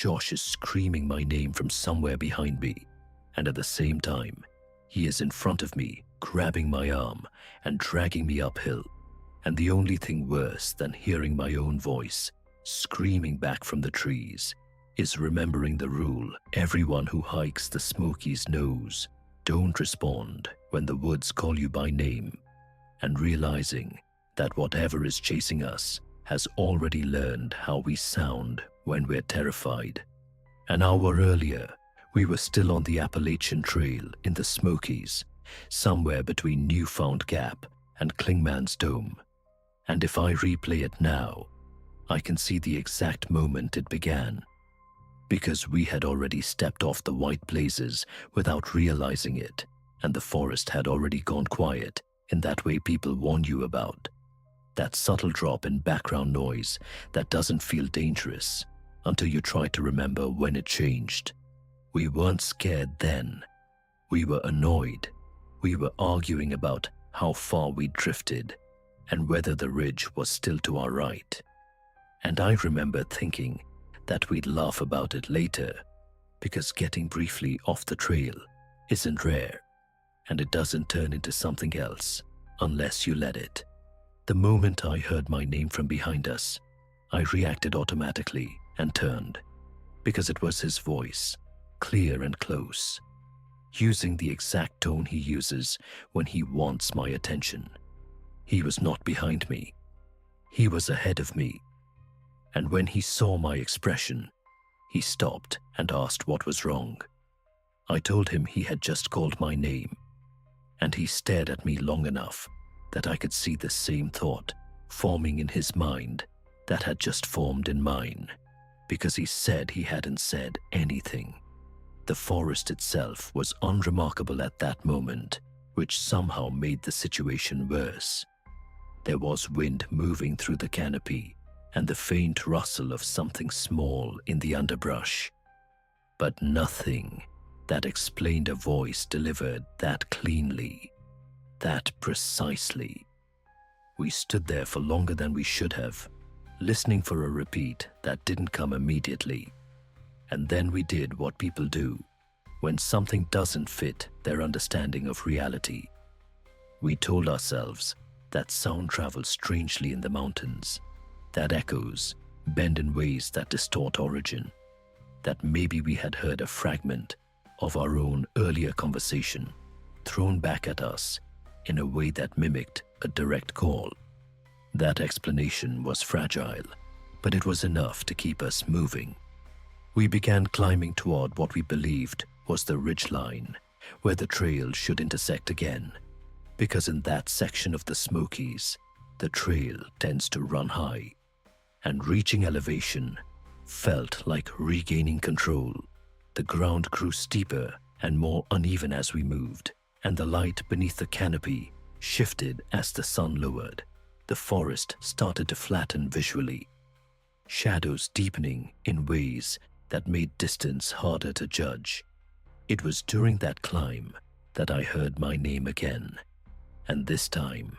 Josh is screaming my name from somewhere behind me, and at the same time, he is in front of me, grabbing my arm and dragging me uphill. And the only thing worse than hearing my own voice screaming back from the trees is remembering the rule everyone who hikes the Smokies knows: don't respond when the woods call you by name, and realizing that whatever is chasing us has already learned how we sound when we're terrified. An hour earlier, we were still on the Appalachian Trail in the Smokies, somewhere between Newfound Gap and Clingman's Dome. And if I replay it now, I can see the exact moment it began, because we had already stepped off the white blazes without realizing it, and the forest had already gone quiet in that way people warn you about. That subtle drop in background noise that doesn't feel dangerous until you try to remember when it changed. We weren't scared then. We were annoyed. We were arguing about how far we drifted and whether the ridge was still to our right. And I remember thinking that we'd laugh about it later, because getting briefly off the trail isn't rare, and it doesn't turn into something else unless you let it. The moment I heard my name from behind us, I reacted automatically and turned, because it was his voice, clear and close, using the exact tone he uses when he wants my attention. He was not behind me. He was ahead of me. And when he saw my expression, he stopped and asked what was wrong. I told him he had just called my name, and he stared at me long enough that I could see the same thought forming in his mind that had just formed in mine, because he said he hadn't said anything. The forest itself was unremarkable at that moment, which somehow made the situation worse. There was wind moving through the canopy and the faint rustle of something small in the underbrush, but nothing that explained a voice delivered that cleanly, that precisely. We stood there for longer than we should have, listening for a repeat that didn't come immediately. And then we did what people do when something doesn't fit their understanding of reality. We told ourselves that sound travels strangely in the mountains, that echoes bend in ways that distort origin, that maybe we had heard a fragment of our own earlier conversation thrown back at us in a way that mimicked a direct call. That explanation was fragile, but it was enough to keep us moving. We began climbing toward what we believed was the ridgeline, where the trail should intersect again, because in that section of the Smokies, the trail tends to run high, and reaching elevation felt like regaining control. The ground grew steeper and more uneven as we moved, and the light beneath the canopy shifted as the sun lowered. The forest started to flatten visually, shadows deepening in ways that made distance harder to judge. It was during that climb that I heard my name again, and this time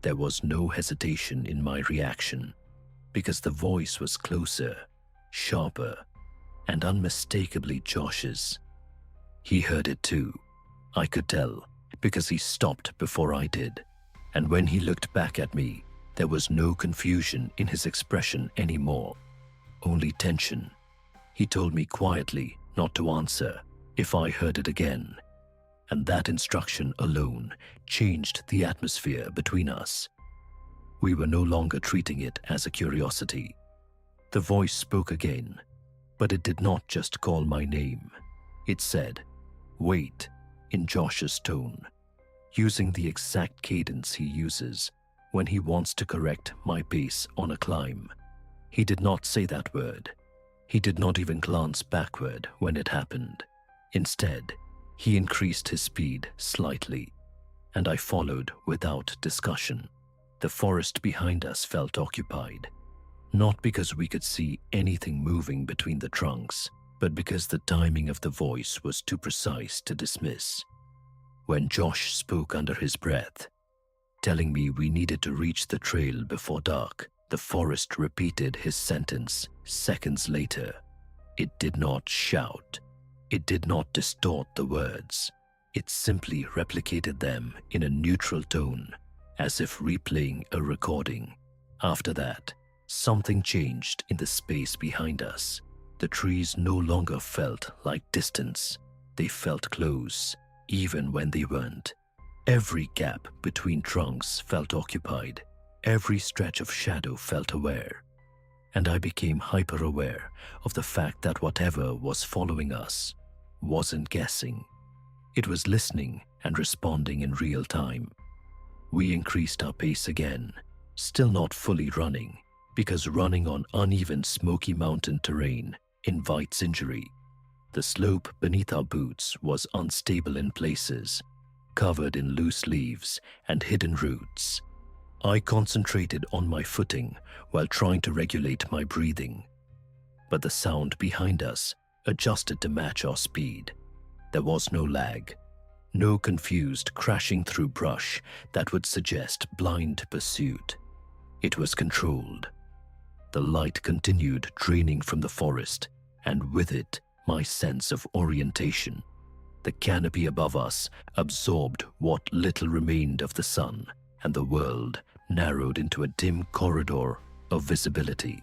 there was no hesitation in my reaction, because the voice was closer, sharper, and unmistakably Josh's. He heard it too, I could tell, because he stopped before I did, and when he looked back at me, there was no confusion in his expression anymore, only tension. He told me quietly not to answer if I heard it again, and that instruction alone changed the atmosphere between us. We were no longer treating it as a curiosity. The voice spoke again, but it did not just call my name. It said, "Wait," in Josh's tone, using the exact cadence he uses when he wants to correct my pace on a climb. He did not say that word. He did not even glance backward when it happened. Instead, he increased his speed slightly, and I followed without discussion. The forest behind us felt occupied, not because we could see anything moving between the trunks, but because the timing of the voice was too precise to dismiss. When Josh spoke under his breath, telling me we needed to reach the trail before dark, the forest repeated his sentence seconds later, It did not shout. It did not distort the words. It simply replicated them in a neutral tone, as if replaying a recording. After that, something changed in the space behind us. The trees no longer felt like distance. They felt close, even when they weren't. Every gap between trunks felt occupied. Every stretch of shadow felt aware. And I became hyper-aware of the fact that whatever was following us wasn't guessing. It was listening and responding in real time. We increased our pace again, still not fully running, because running on uneven Smoky Mountain terrain invites injury. The slope beneath our boots was unstable in places, covered in loose leaves and hidden roots. I concentrated on my footing while trying to regulate my breathing. But the sound behind us adjusted to match our speed. There was no lag, no confused crashing through brush that would suggest blind pursuit. It was controlled. The light continued draining from the forest, and with it, my sense of orientation. The canopy above us absorbed what little remained of the sun, and the world narrowed into a dim corridor of visibility.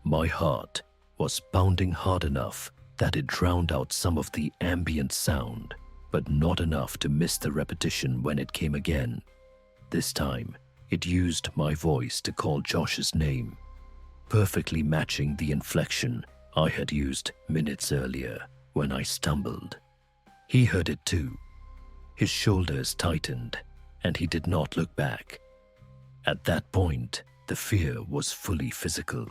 My heart was pounding hard enough that it drowned out some of the ambient sound, but not enough to miss the repetition when it came again. This time, it used my voice to call Josh's name, perfectly matching the inflection I had used minutes earlier when I stumbled. He heard it too. His shoulders tightened, and he did not look back. At that point, the fear was fully physical.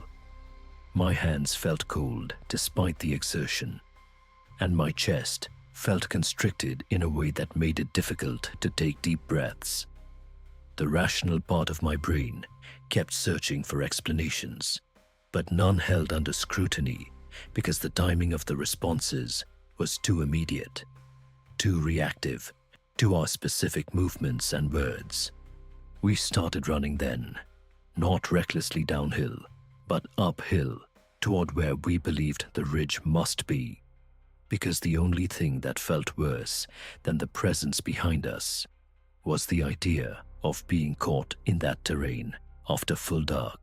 My hands felt cold despite the exertion, and my chest felt constricted in a way that made it difficult to take deep breaths. The rational part of my brain kept searching for explanations, but none held under scrutiny because the timing of the responses was too immediate, too reactive to our specific movements and words. We started running then, not recklessly downhill, but uphill toward where we believed the ridge must be, because the only thing that felt worse than the presence behind us was the idea of being caught in that terrain after full dark.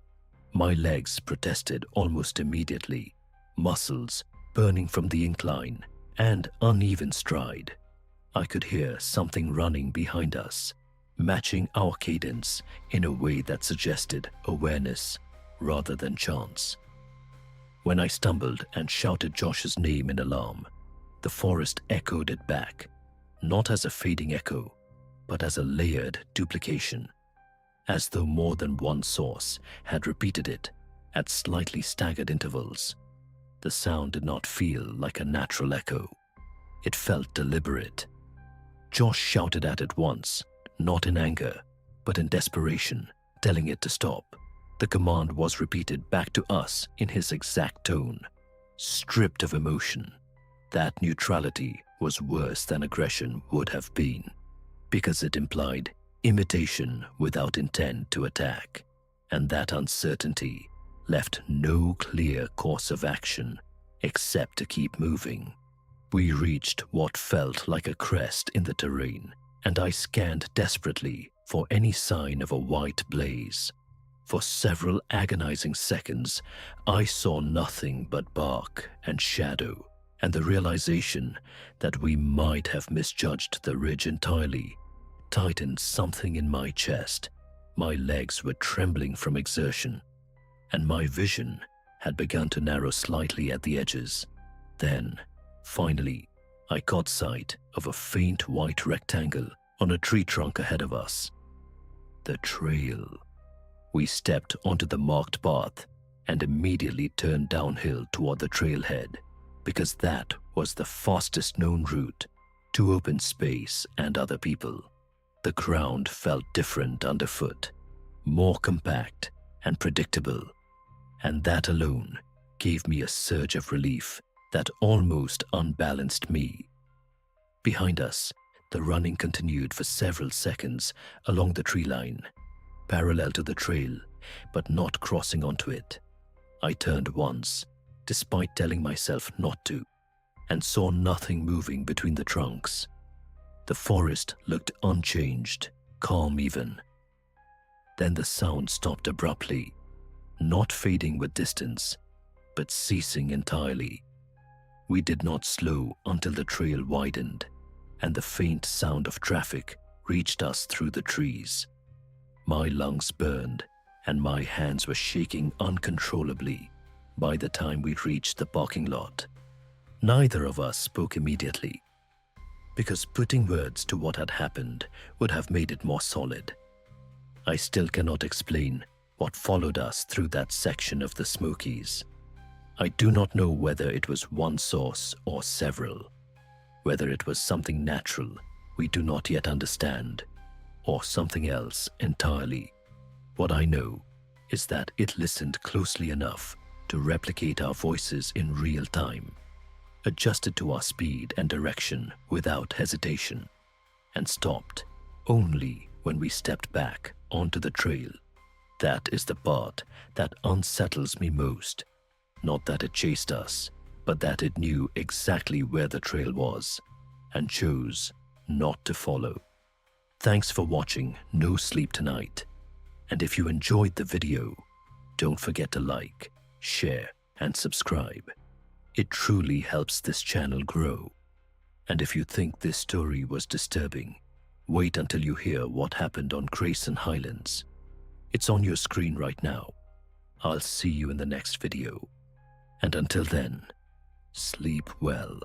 My legs protested almost immediately, muscles burning from the incline and uneven stride. I could hear something running behind us, matching our cadence in a way that suggested awareness rather than chance. When I stumbled and shouted Josh's name in alarm, the forest echoed it back, not as a fading echo, but as a layered duplication, as though more than one source had repeated it at slightly staggered intervals. The sound did not feel like a natural echo. It felt deliberate. Josh shouted at it once, not in anger, but in desperation, telling it to stop. The command was repeated back to us in his exact tone, stripped of emotion. That neutrality was worse than aggression would have been, because it implied imitation without intent to attack, and that uncertainty left no clear course of action except to keep moving. We reached what felt like a crest in the terrain, and I scanned desperately for any sign of a white blaze. For several agonizing seconds, I saw nothing but bark and shadow, and the realization that we might have misjudged the ridge entirely tightened something in my chest. My legs were trembling from exertion, and my vision had begun to narrow slightly at the edges. Then, finally, I caught sight of a faint white rectangle on a tree trunk ahead of us. The trail. We stepped onto the marked path and immediately turned downhill toward the trailhead, because that was the fastest known route to open space and other people. The ground felt different underfoot, more compact and predictable, and that alone gave me a surge of relief that almost unbalanced me. Behind us, the running continued for several seconds along the tree line, parallel to the trail, but not crossing onto it. I turned once, despite telling myself not to, and saw nothing moving between the trunks. The forest looked unchanged, calm even. Then the sound stopped abruptly, not fading with distance, but ceasing entirely. We did not slow until the trail widened, and the faint sound of traffic reached us through the trees. My lungs burned, and my hands were shaking uncontrollably by the time we reached the parking lot. Neither of us spoke immediately, because putting words to what had happened would have made it more solid. I still cannot explain what followed us through that section of the Smokies. I do not know whether it was one source or several, whether it was something natural we do not yet understand, or something else entirely. What I know is that it listened closely enough to replicate our voices in real time, adjusted to our speed and direction without hesitation, and stopped only when we stepped back onto the trail. That is the part that unsettles me most. Not that it chased us, but that it knew exactly where the trail was and chose not to follow. Thanks for watching No Sleep Tonight. And if you enjoyed the video, don't forget to like, share, and subscribe. It truly helps this channel grow. And if you think this story was disturbing, wait until you hear what happened on Grayson Highlands. It's on your screen right now. I'll see you in the next video. And until then, sleep well.